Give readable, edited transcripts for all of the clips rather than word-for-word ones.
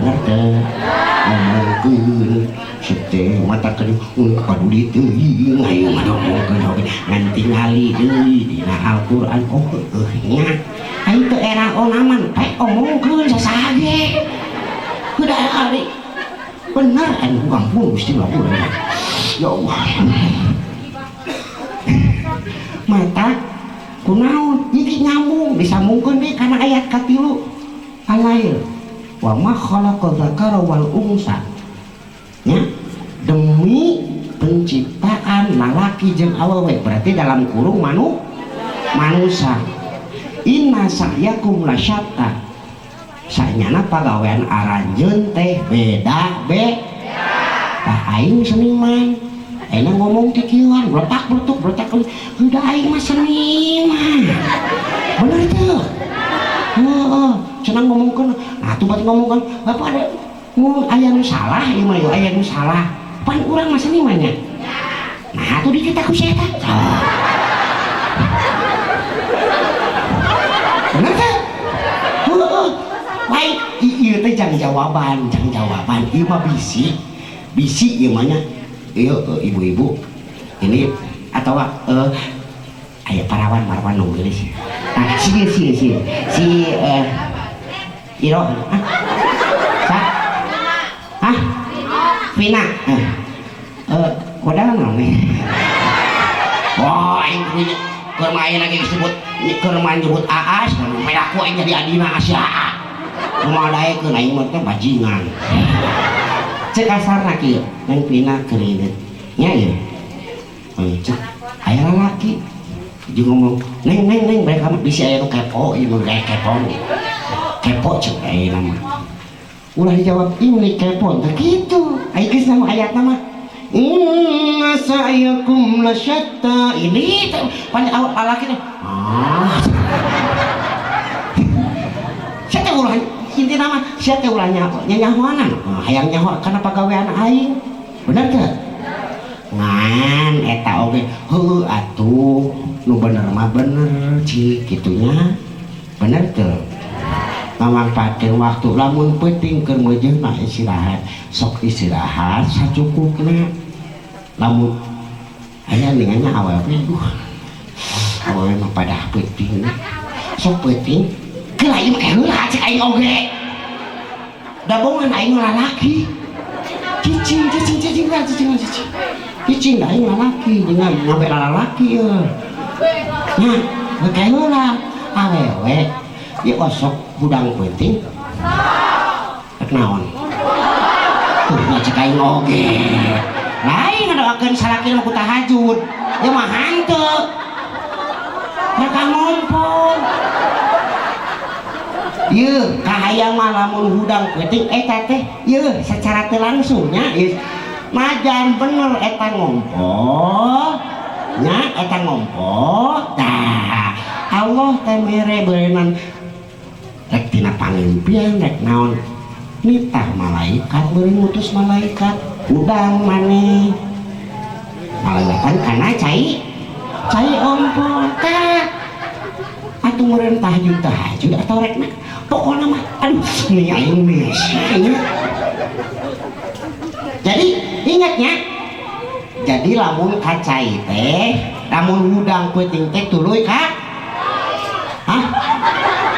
bener teh ngomongkeun sete mata kedua paduli teuing ayo ngomongkeun oge ngan tingali deui dina Al-Qur'an oh nya aing teu era onaman bae omongkeun sasaha ge kuda ari bener anu ampun Gusti Allah ya Allah mata kunaon iki nyambung disambungkeun deui kana ayat katilu alail wa ma khalaqa dzakara wal unsa nya demi penciptaan lalaki jeung awewe berarti dalam kurung manusia inna sa'yakum lasyatta sanyana pagawean aranjeun teh beda tah aing seniman enak ngomong tikieuan bletak udah aing mah seniman bener teu heeh cenah ngomongkeun atuh bat ngomongkeun bapak ada mun aya nu salah ieu mah aya nu salah pan urang mah seniman nya nah atuh dicita ku saya teh bener teh heeh baik ieu teh jang jawaban ieu mah bisi ieu mah nya ieu ibu-ibu ini atau aya parawan nunggu geus nah si Iro Vina kodang naon wah aing keur main lagi disebut keur main nyebut Aas meraku aing jadi adina Asya kumaha daekeun aing mah teh bajingan cek kasarna kieu ngan Vina keureudeuh nya ieu cek aya lalaki jeung ngomong neng bae kamu bisi aya nu kepo ieu nu gawe kepo cek aya nama ulah dijawab ini kepo teh kitu aya geus nama ayatna mah inna sa'yakum lasyatta ini pan lalaki teh saya ulah intina mah sia teh ulah nyahoanan hayang nyaho kana pagawean aing bener teh ngan eta oge heueuh atuh nu bener mah bener cik kitunya bener teu mamangpaatkeun waktu lamun penting keur meujeuhna istirahat sok istirahat sacukupna lamun aya ningannya awewe awewe mah pada penting sok penting keur aing mah heula cek aing oge dabongan aing lalaki cicing aing lalaki dengan ngambe lalaki ya nya kayak heula awewe ieu osok budang penting naon tuh cek aing oge lain ngadoakeun salaki mah ku tahajud ieu mah hanteu mereka ngompol ieu kahayang mah lamun hudang penting eta teh ieu secara teu langsung nya najan bener eta ngompol nya eta ngompol tah Allah teh mere beureunana rek tina pangimpian rek naon nitah malaikat beureun ngutus malaikat udang maneh malaikat kana cai ompol tah atuh meureun tahajud atau rek na pokona mah aduh ini aing mesi jadi ingatnya jadi lamun kacai teh lamun udang peuting teh tuluy ka hah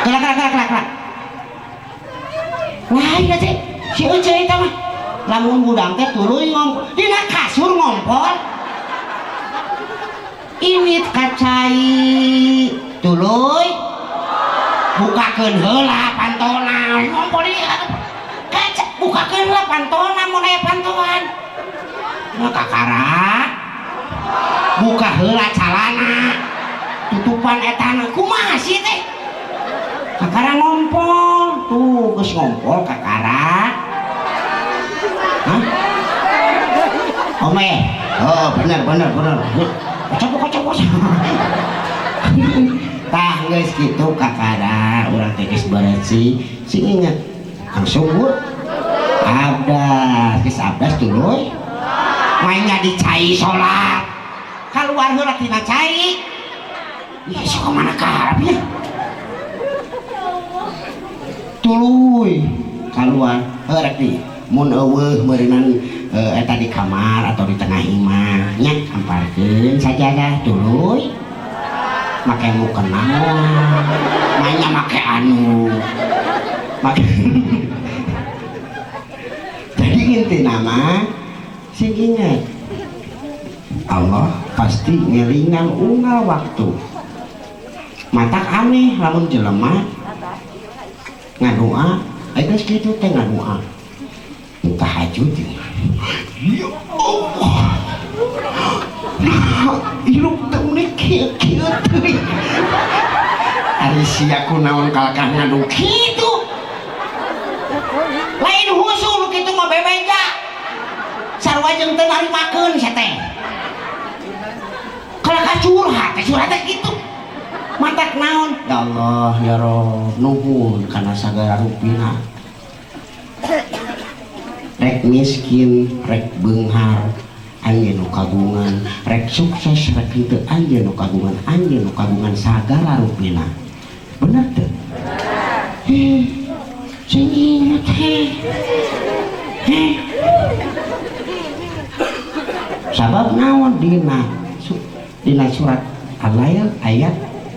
kelak lain teh si euceun eta mah lamun udang teh tuluy ngompol dina kasur ngompol ini kacai tuluy bukakeun heula pantona ngompol ieu kaca bukakeun heula pantona mun aya pantoan kakara buka heula calana tutupan etana kumaha sih teh kakara ngompol tuh geus ngompol kakara hah ome oh bener kocok tah geus kitu kakara urang teh geus beresih sing inget langsung bu abdas geus abdas tuluy mainnya dicai sholat keluar heula tina cai ieu sok mana ka harap ya tuluy keluar rek di mun eueuh meureunnan eta di kamar atau di tengah imah nya amparkeun sajadah tuluy make mukena mainnya make anu make jadi intina mah sing inget Allah pasti ngelingan unggal waktu matak aneh lamun jelema ngadoa aya kitu teh ngadoa tahajud ya Allah hirup teu kieu teuing ari sia kunaon kalkah ngadu kitu lain husul kitu mah bebeja sarua jeung teu narimakeun sia teh kalkah curhat teh kitu matak naon ya Allah ya Rob nuhun kana sagala rupina rek miskin rek beunghar anjeun nu kagungan rek sukses rek kitu anjeun nu kagungan sagala rupina bener teu sing inget sabab naon dina surat Al-Lail ayat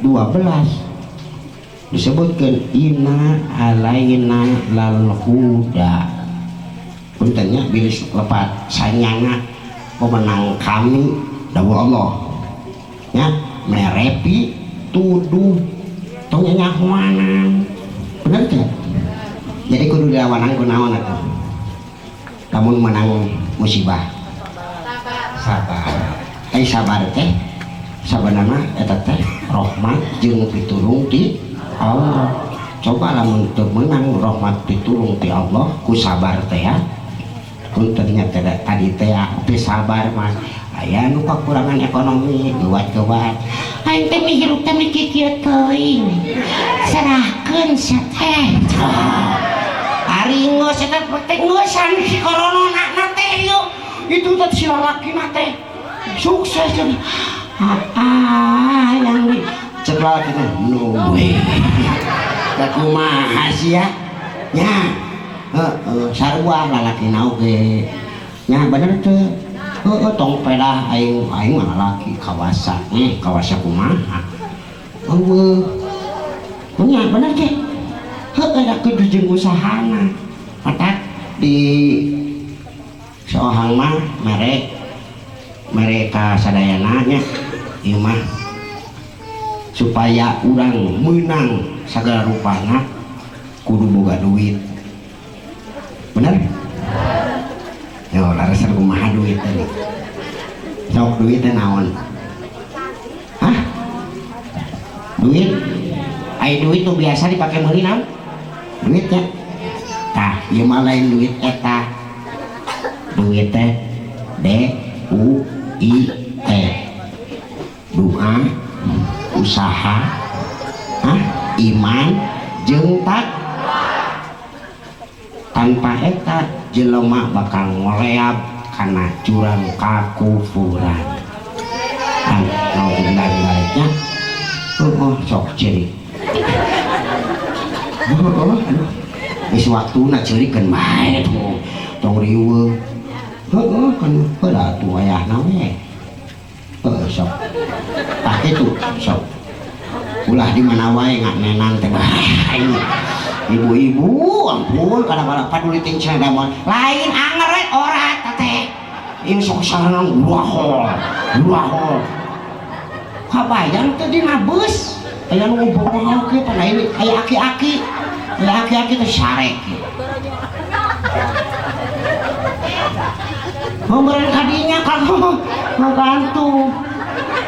12 disebutkan inna alaina lal huda puntennya bilis lepat sanyana pemenang kami dawuh Allah nya merepi tuduh tong nyahuanan bener teh jadi kudu dilawanan kunaon atuh lamun menang musibah sabar sabar teh sabanana eta teh rahmat jeung pitulung di Allah coba lamun teu meunang rahmat pitulung ti Allah ku sabar teh ya puntennya tadi teh teu sabar mah aya nu kakurangan ekonomi geuwat-geuwat aing teh mihirup teh miki kieu teuing serahkeun sia teh ari geus eta teh ngeusan si coronana teh yeuh itu teh si lalakina teh sukses jadi yang di setelah kita no way tak kumaha sia nya sarua lalaki nauge nya bener teu tong pedah aing mah lalaki kawasa kawasa kumaha eueuh nya bener teh da kudu jeung usahana matak di sohang mah mereka sadayana nya ieu mah supaya urang menang sagala rupana kudu boga duit bener? Yo larasan kumaha duit teh sok duit teh naon? Hah? Duit? Ai duit tuh biasa dipake meuli naon? Duit nya tah ieu mah lain duit eta duit teh D-U-I-T doa usaha iman jeung tanpa eta jelema bakal ngoleab kana jurang kakufuran dan naudzubillah sok ceurik aduh geus waktuna ceurikeun bae tong riweuh kan pada atuh ayahna we sok tah kitu sok ulah di mana wae nganenan teh ibu-ibu ampun kadang-kadang paduli ting cenah lain anger we ora teh ieu sok sareng duahol kabayang teh dina beus aya nu ngumpul ke pana ini aya aki-aki teh sarek memberen kadinya kalau membantu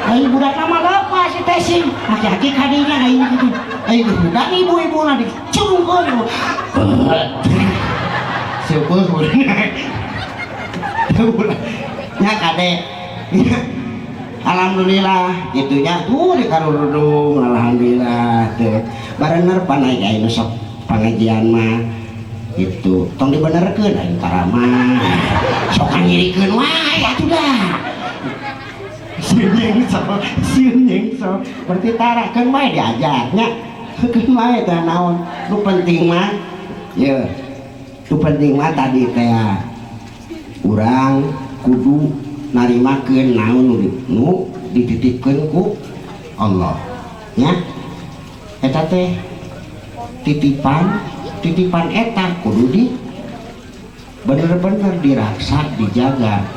ayo budak nama apa si tesing aki-aki kadinya ayo budak ibu-ibu nanti cungkung syukur nya kade alhamdulillah gitunya tuh di karudung alhamdulillah tuh barener panai ayo sok pengajian mah gitu tong dibenerkeun aing karama sok ngirikeun wae atuh dah sieun nyengso berarti tarakeun bae diajarnya keun bae teh naon nu penting mah ye itu penting mah tadi teh urang kudu narimakeun naon nu dititipkeun ku Allah nya eta teh titipan eta kudu di bener-bener diraksa dijaga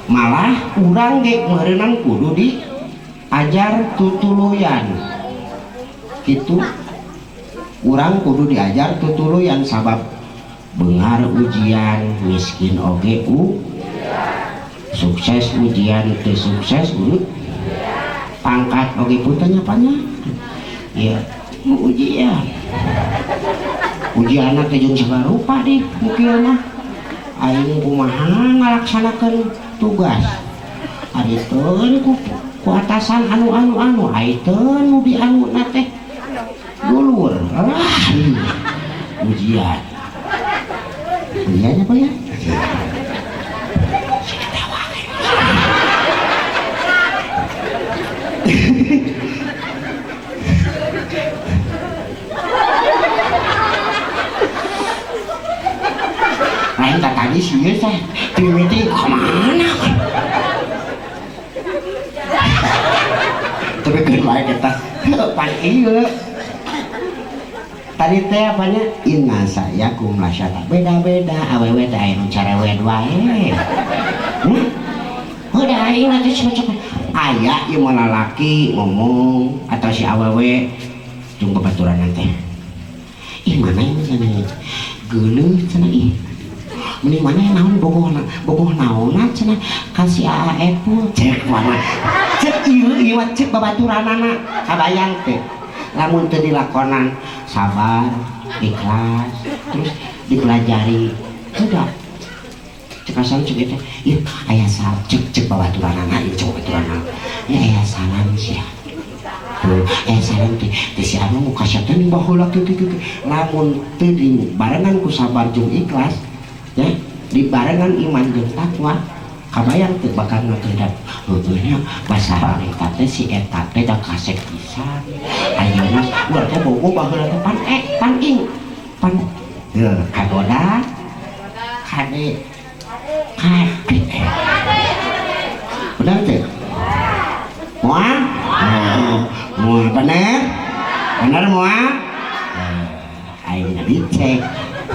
malah urang ge meureunang kudu diajar tutuluyan gitu urang kudu diajar tutuluyan sabab beungar ujian miskin oge sukses ujian teu sukses pangkat oge puntennya panya ya ujian ujianna teh jeung sagarupa di mukil mah aing kumaha ngalaksanakeun tugas ari teu ku atasan anu aiteun nu dianuna teh dulur ujian apa ya lain tak tadi sih ya saya timiti kemana tapi kenapa kita pan iya tadi teh apanya inna saya kumlasyata beda-beda awewe teh aya nu cerewet wae udah aing nanti cocok aya ieu mah lalaki ngomong atau si awewe jeung babaturan teh ih mana ieu cenah geuleuh cenah ih mending mana naon bogoh naonna cenah kasih AAF cek mana cek ieu mah cek babaturanana kabayang teh lamun teu dilakonan sabar ikhlas terus dipelajari udah cek asal cek itu ieu aya salam cek babaturanana ieu cek babaturanana ya aya salam sia tuh salam teh si anu muka syaitan baheula kieu lamun teu dibarengan ku sabar jeung ikhlas ya dibarengan iman jeung takwa kabayang teu bakal ngageudap heueuhnya basara eta teh si eta teh da kasek pisan ayeuna urang teh bogo baheula teh pan ing heuh kagoda kade benar teh moal bener moal ayeuna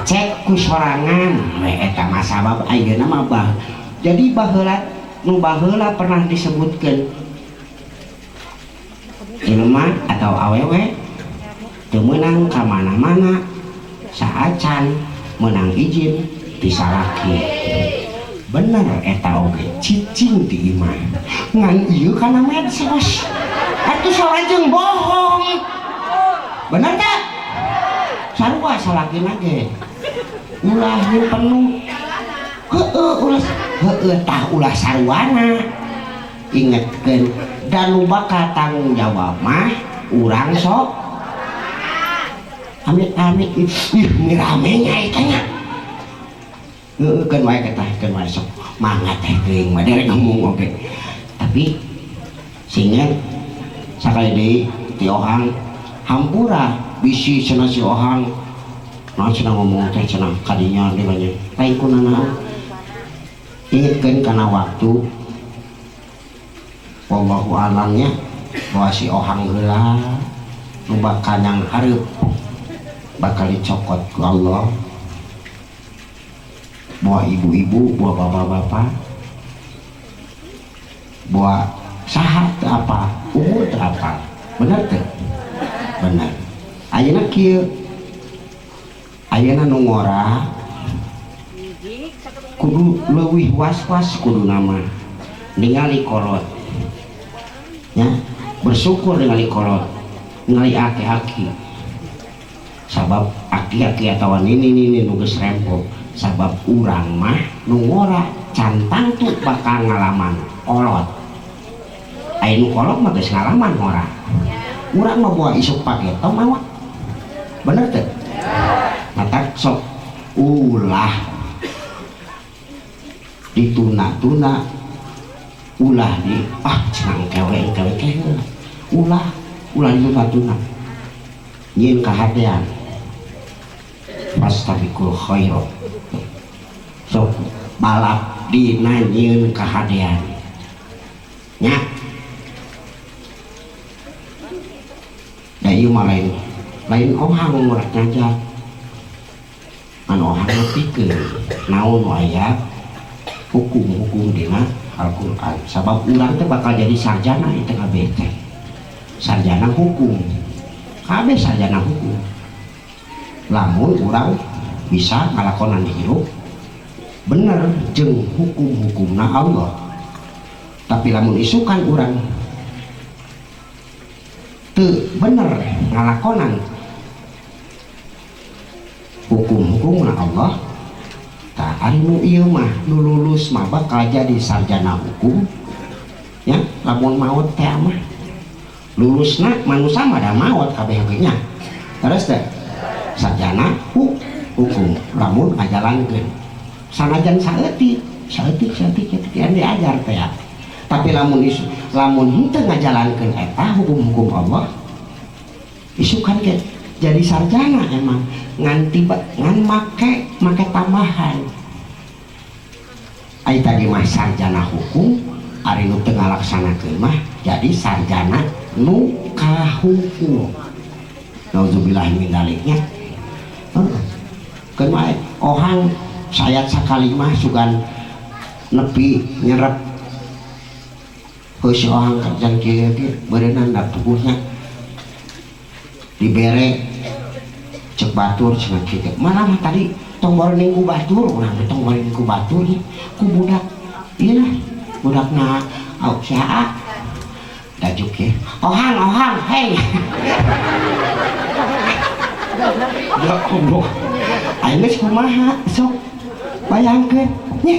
cek ku sorangan we eta mah sabab ayeuna mah bah jadi baheula nu baheula pernah disebutkeun jelema atau awewe teu meunang ka mana-mana saacan meunang izin ti salaki bener eta oge cicing ti iman ngan ieu kana medsos atuh salajeng bohong bener teh sarua salakina ge ulah penuh ulah sarwana ingetkeun dan nu bakal tanggung jawab mah urang sok amit-amit ih miramenya eta nya keun wae keun wae sok mangga teh teuing mah derek ngomong oge tapi singet sakali deui ti ohang hampura bisi cenah si ohang naon cenah ngomong teh cenah kadinya di banyak lain kunaon ingetkeun kana waktu wallahu alamnya bahwa si ohang heula nu bakal yang hareup bakal dicokot ku Allah bawa ibu-ibu bawa bapak-bapak bawa saha teu apa umur teu apa bener teu bener ayeuna kieu ayeuna nu ngora kudu leuwih was-was kudu nama ningali kolot ya bersyukur ningali kolot ningali aki-aki sabab aki-aki atawa nini nu geus rempok sabab urang mah nu ngora cantang tuh bakal ngalaman kolot aya nu kolot mah geus ngalaman ngora urang mah bawa isuk paketo mah bener teh mata sok ulah dituna-tuna ulah di cenang kewe ulah dituna-tuna nyin kahadean fastabiqul khairat sok balap dina nyieun kahadean nya da ieu mah lain ohang murat ngajak anu ohang nepikeun naon aya hukum-hukum dina Al-Qur'an sabab urang teh bakal jadi sarjana itu kabeh teh sarjana hukum kabeh sarjana hukum lamun urang bisa ngalakonan hirup bener jeung hukum-hukumna Allah tapi lamun isukan urang teu bener ngalakonan hukum-hukumna Allah tah ari nu ieu mah nu lulus mah bakal jadi sarjana hukum ya lamun maot teh mah lulusna manusia mah da maot kabeh nya terus teh sarjana hukum lamun ngajalankeun sanajan saeutik yang diajar teh ya tapi lamun henteu ngajalankeun eta hukum-hukum Allah isukan ke jadi sarjana emang ngan make tambahan ai tadi mah sarjana hukum ari nu teu ngalaksanakeun mah jadi sarjana nu kahukum nauzubillah min daliknya keun mah ohang sayat sakali mah sugan nepi nyerep si ohang kerjaan kieu beureunan da tubuhnya dibere cek batur cenah kieu malah tadi tong barening ku batur urang tong barening ku batur ku budak ieu lah budakna au saha dajuk ye ohang hei ya Allah aing geus kumaha sok bayangkeun nya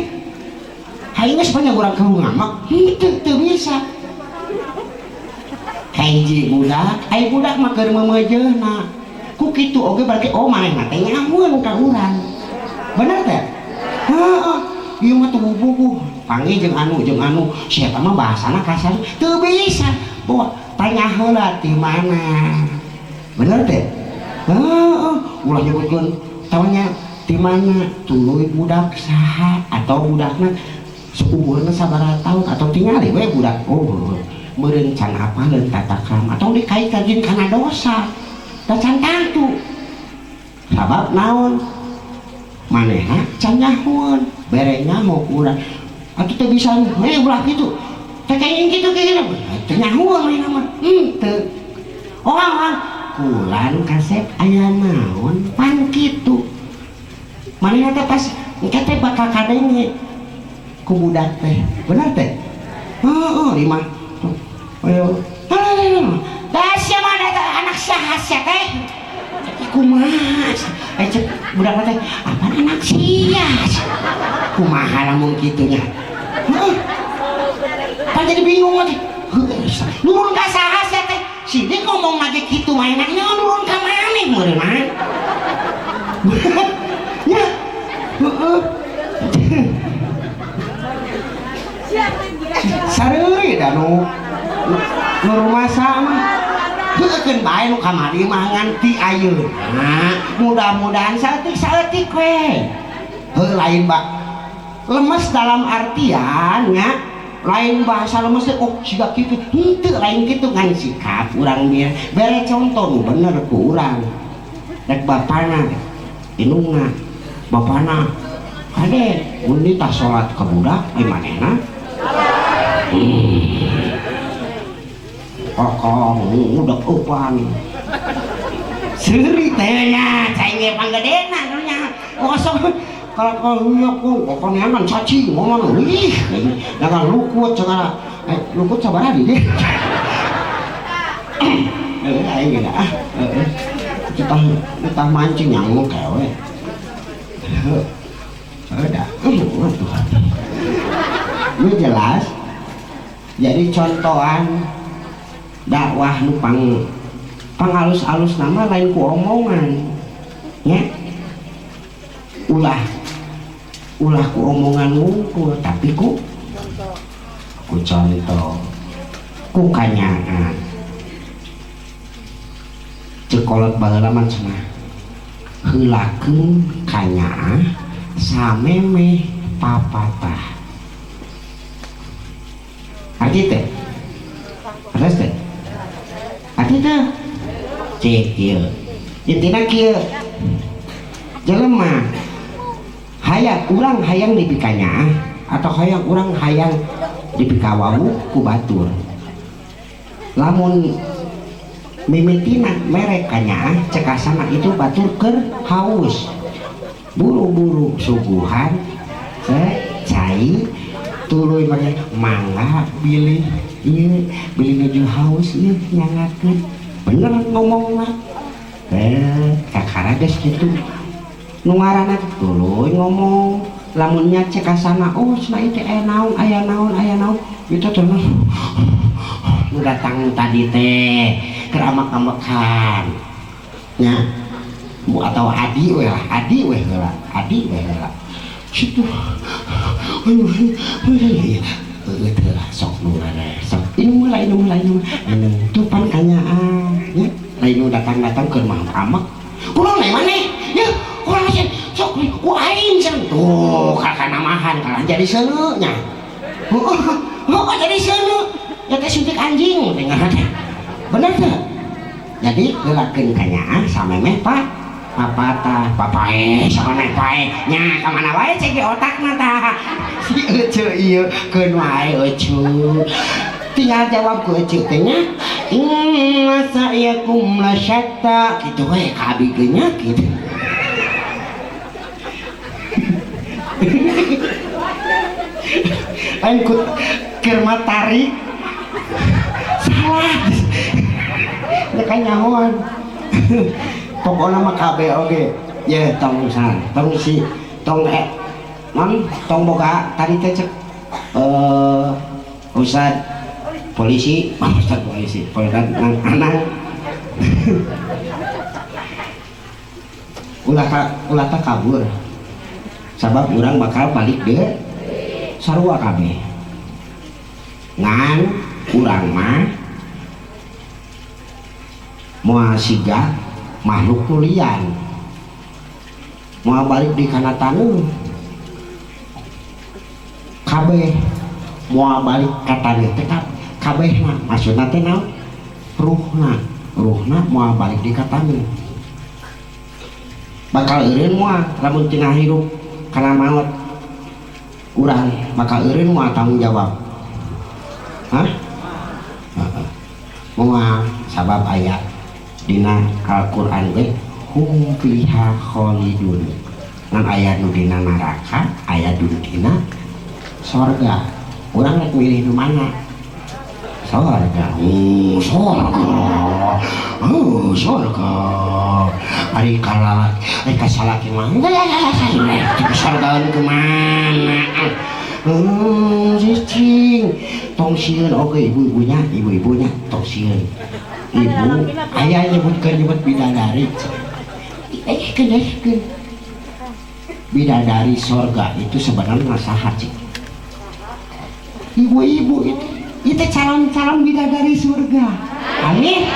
aing geus banyak urang ngamak teu bisa hiji budak ai budak mah keur memejeuna ku kitu oge berarti manehna teh nyamun ka urang bener teh heeh ieu mah tuh bubuh panggil jeung anu si eta mah bahasana kasar teu bisa bawa tanya heula ti mana bener teh heeh ulah nyebutkeun tawanya di mana tuluy budak saha atau budakna seumurna sabaraha tahun atau tingali we budak meureun can apaleun tata krama atau dikaitkan jeung kana dosa da can tantu sabab naon manehna can nyahoeun bere nyaho urang atuh teu bisa ulah kitu teh kayak kitu teu nyahoeun manehna mah teu orang kulan kasep aya naon pan kitu manehna teh pas engke teh bakal kadenge ku budak teh bener teh heeh lima ayo dasya mana anak saha sia teh kumaha cek budak teh apa anak sia kumaha lamun kitu nya pan jadi bingung teh nurun ka saha sia teh sini ngomong lagi kitu mah enaknya nurun ka maneh meureun ya sareuri da nu rumah sama deukeun bae nu kamari mah nganti ayeuna mudah-mudahan saeutik we lain bak lemes dalam artian nya lain bahasa lemes oh siga kitu henteu lain kitu ngan sikap urang bieu bere contoh nu bener ku urang rek bapana indungna bapana ade mun ditah salat ka budak ai manehna kokong udah upan seuri teh nya cai ge panggedena nya kosong kalau nyaku kokongnya kan cacing ngomong ih dengan lukut segala lukut sabaraha di aing ge dah kita mancing nyamuk kewe ada Tuhan ini jelas jadi contohan dakwah nu pangalus-alus nama lain ku omongan nya ulah ku omongan ngungkul tapi ku contoh ku kanyaan cekolot baheula mah cenah heulakeun kanyaah samemeh papatah. Arti teh terus teh arti teh cek kieu intina kieu jelema hayang urang hayang dipikanya atau hayang urang hayang dipikawawu ku batur lamun mimitina merek kanya cekasana itu batur keur haus buru-buru suguhan cai tuluy mah mangga bilih ieu bilih nuju haus ieu nyangakeun bener ngomongna kakara geus kitu nu ngaranna tuluy ngomong lamunnya cekasana oh cenah ieu aya naon aya naon aya naon itu teh nu datang tadi teh keur amak-amakan nya bu atau adi we lah adi we heula situ sok nurane sok ini mulai tupan kanyaan ya lain datang ke mah amak kurang naik mana ya kurang aja sok ku aing san tuh kakak namahan kalah jadi seuneunya jadi seuneu ya teh suntik anjing dengar bener teh jadi lelakeun kanyaan samemeh pak papatah papae sama naik pae nya kamana wae cek di otakna tah si ece ieu keun wae ece tinggal jawab ku ece teh nya masa yakum la syatta kitu we ka abi ge nya kitu lain ku keur tarik salah nya kanyahoan pokoknya mah KB oke ya tong san tong si tong non tong boga tadi teh cek ustad polisi ustad polisi poldan anang ulah tak kabur sabab urang bakal balik deh sarua KB ngan urang mah moal siga makhluk nulian mau balik di kana taneuh kabeh mau balik ka taneuh teh kabehna maksudna teh naon ruhna mau balik di ka taneuh bakal eureun moal lamun cenah hirup kana maot urang bakal eureun moal tanggung jawab hah moal sabab aya dina Al-Quran we hum fiha khalidun ngan aya nu dina neraka aya nu dina sorga urang rek milih nu mana sorga sorga ari kalala ari kasalaki mah sorga kemana cicing tong sieun oge ibu-ibunya tong sieun ibu ayah nyebut bidadari bidadari sorga itu sebenarnya saha cik ibu-ibu itu calon bidadari surga amin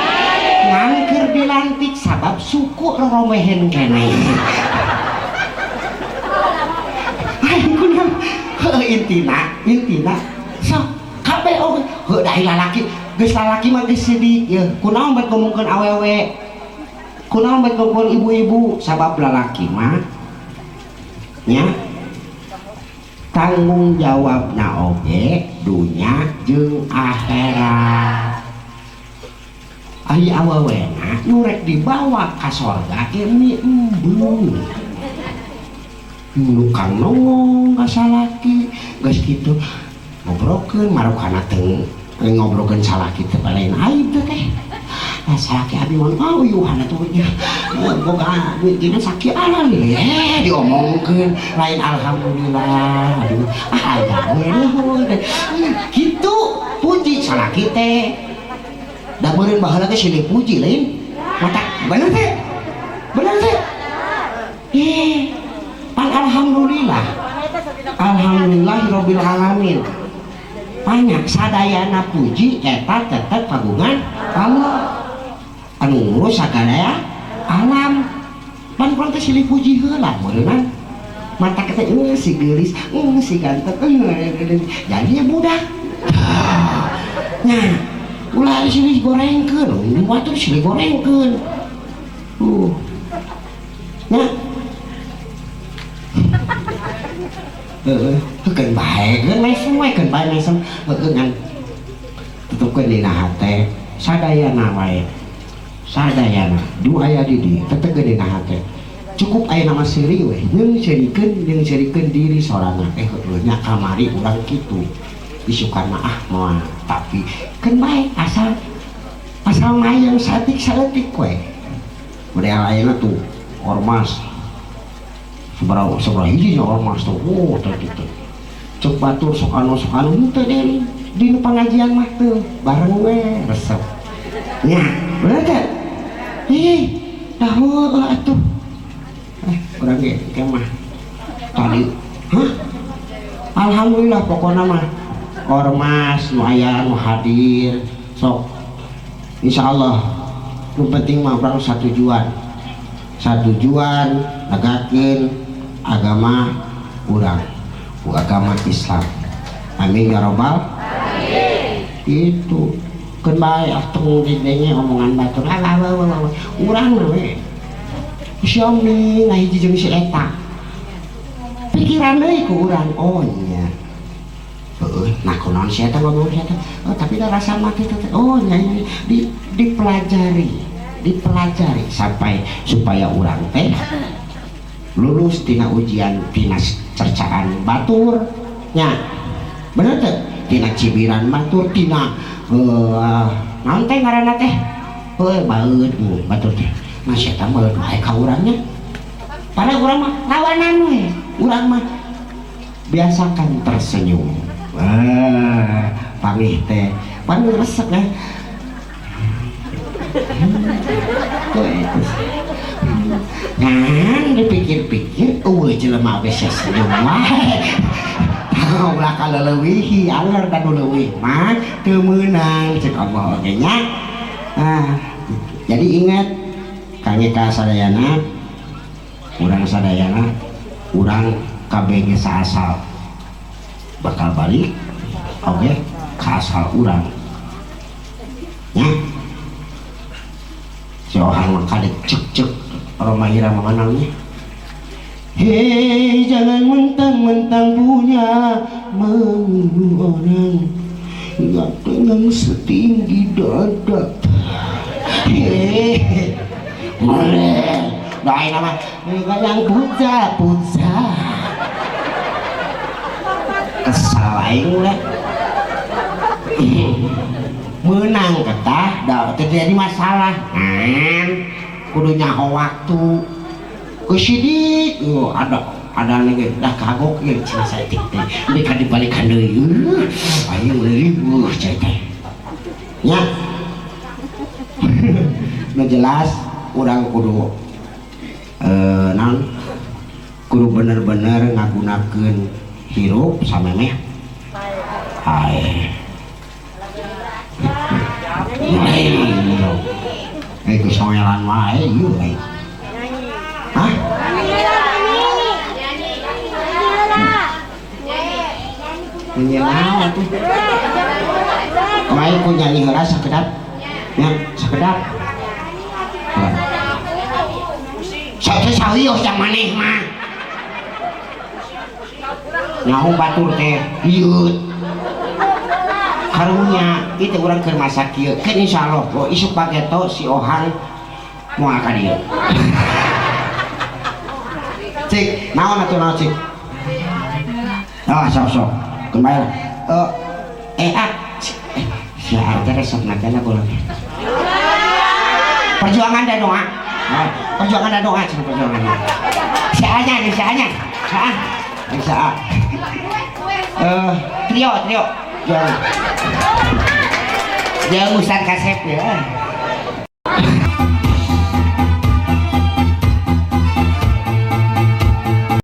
ngangker dilantik sabab suku roromehen kene intina so kabeh oge heuh lalaki geus lalaki mah geus sedih ya kunaon bet ngomongkeun awewe kunaon bet ngomongkeun ibu-ibu sabab lalaki mah nya tanggung jawabna oge dunya jeung akhirat ari awewena nu rek dibawa ka sorga ge embung nu kang nongong ka salaki geus kitu ngobrolkeun marukana teu ngobrolkeun salaki teh lain aib teh salaki abi mah uyuhan atuh nya boga duit dina sakit alal diomongkeun lain alhamdulillah aduh aya we kitu puji salaki teh da meureun baheula teh silih puji lain mata bener teh pan alhamdulillah alhamdulillahirabbil alamin banyak sadayana puji eta tetep kagungan Allah anu ngurus sagadaya alam pan kurang teh silih puji heula meureunna mata kita si gelis si ganteng jadi budak nah ulah silih gorengkeun di watur silih gorengkeun nah keun bae geun mesem we keun bae mesem ngan tutupkeun dina hate sadayana wae sadayana du aya di dieu tetegeun dina hate cukup aya nama seuri we jeung serikeun diri sorangan heueuh nya kamari urang kitu isukan mah moal tapi keun bae asal mayang saeutik we model ayeuna tuh ormas seberapa hiji nya ormas tuh gitu cuk batur sok anu teu di pengajian mah teu bareng we resep nya bener teh dah atuh urang ge mah tadi alhamdulillah pokona mah ormas nu aya nu hadir sok insyaallah nu penting mah urang satujuan negakeun agama urang agama Islam amin ya robbal amin itu keun bae atuh didenge omongan batur urang we Xiaomi nah hiji jeung si eta pikiran deui ku urang oh nya nah kunaon si eta ngomong si eta tapi da rasa mati teh oh nya dipelajari sampai supaya urang teh lulus tina ujian tina cercaan batur nya bener teh tina cibiran batur tina naon teh ngaranna teh baeud batur teh nah eta baeud bae ka urangnya pada urang mah lawanan we urang mah biasakan tersenyum pamih teh pan resep ya kan dipikir-pikir jelema geus senyum wae ulah kaleuwih anger dan leuwih mah teu meunang ceuk Allah oge nya jadi ingat kangge ka sadayana urang kabeh ge saasal bakal balik oge ka asal urang nya si Ohang mah kadek cek Roma Ira mengenalnya hei jangan mentang-mentang punya menunggu orang nggak dengan setinggi dada hei doain nama yang puja kesal aing lah menang ketah dah terjadi masalah kudu nyaho waktu kusidik ada lagi dah kagok ya cina saeutik teh mereka dibalikan deui ayo leuwih cai teh nya nu jelas urang kudu naon kudu bener-bener ngagunakeun hirup samemeh hae itu soelan wae ieu we. Hah? Nyanyi naon atuh? Bae ku nyanyi heula sakedap. Ya, sakedap. Sok sawios jang maneh mah. Nyaho batur teh ieu. Karunya itu orang ke masa kieu kan insyaallah isuk pageto si Ohang moal ka dieu cik naon atuh naon cik sok kembali si Arta resep natena kulo perjuangan dan doa cik perjuangan si Anya trio jangan Ustaz Kasep ya